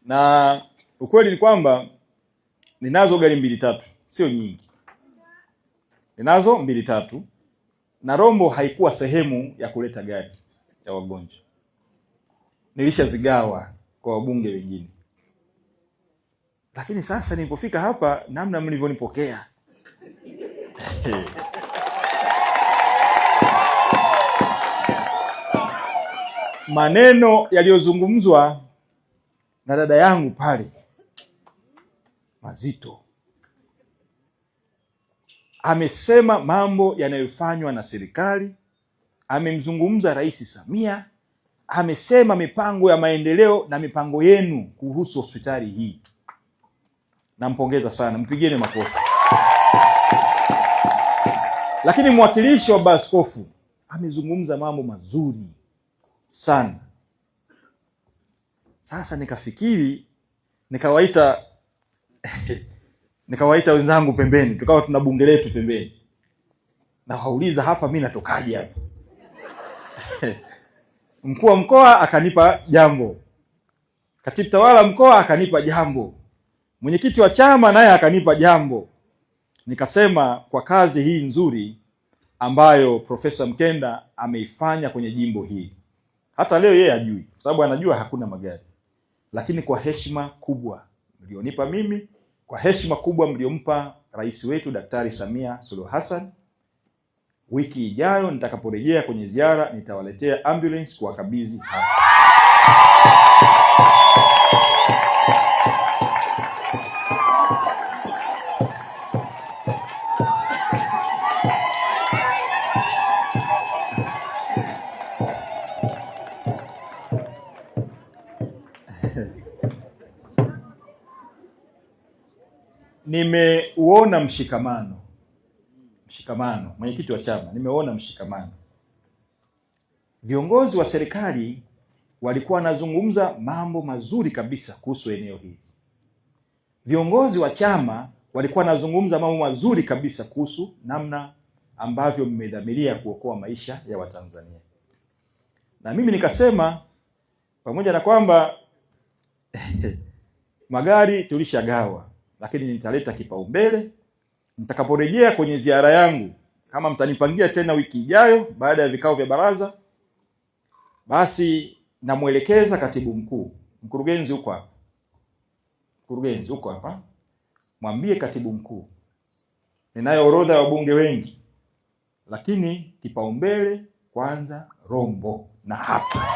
Na ukweli ni kwamba ninazo gari 2-3, sio nyingi. Ninazo 2-3 na Rombo haikuwa sehemu ya kuleta gari ya wagonjwa. Nilishazigawa kwa wabunge wengine. Lakini sasa nilipofika hapa, namna mlivyonipokea maneno yaliyozungumzwa na dada yangu pale mazito. Amesema mambo yanayofanywa na serikali, amemzungumza Rais Samia, amesema mipango ya maendeleo na mipango yenu kuhusu hospitali hii. Nampongeza sana, mpigieni makofi. Lakini mwakilishi wa Baskofu amezungumza mambo mazuri sana. Sasa nikafikiri nikawaita wenzangu pembeni, tukawa tuna bunge letu pembeni. Na wauliza hapa mimi natokaje hapa? Mkuu wa mkoa akanipa jambo. Katibu tawala mkoa akanipa jambo. Mwenyekiti wa chama naye akanipa jambo. Nikasema kwa kazi hii nzuri ambayo Profesa Mkenda ameifanya kwenye jimbo hili. Hata leo yeye hajui, kwa sababu anajua hakuna magari. Lakini kwa heshima kubwa mlionipa mimi, kwa heshima kubwa mliompa rais wetu Daktari Samia Suluhu Hassan, wiki ijayo nitakaporejea kwenye ziara nitawaletea ambulance kuwakabidhi hapa. Nimeuona mshikamano. Mwenyekiti wa chama, nimeona mshikamano. Viongozi wa serikali walikuwa wanazungumza mambo mazuri kabisa kuhusu eneo hili. Viongozi wa chama walikuwa wanazungumza mambo mazuri kabisa kuhusu namna ambavyo mmedhamiria kuokoa maisha ya Watanzania. Na mimi nikasema pamoja na kwamba magari tulishagawa, lakini nitaleta kipaumbele nitakaporejea kwenye ziara yangu. Kama mtanipangia tena wiki ijayo baada ya vikao vya baraza, basi namuelekeza katibu mkuu, mkurugenzi huko hapa, mwambie katibu mkuu ninayo orodha ya wabunge wengi, lakini kipaumbele kwanza Rombo na hapa.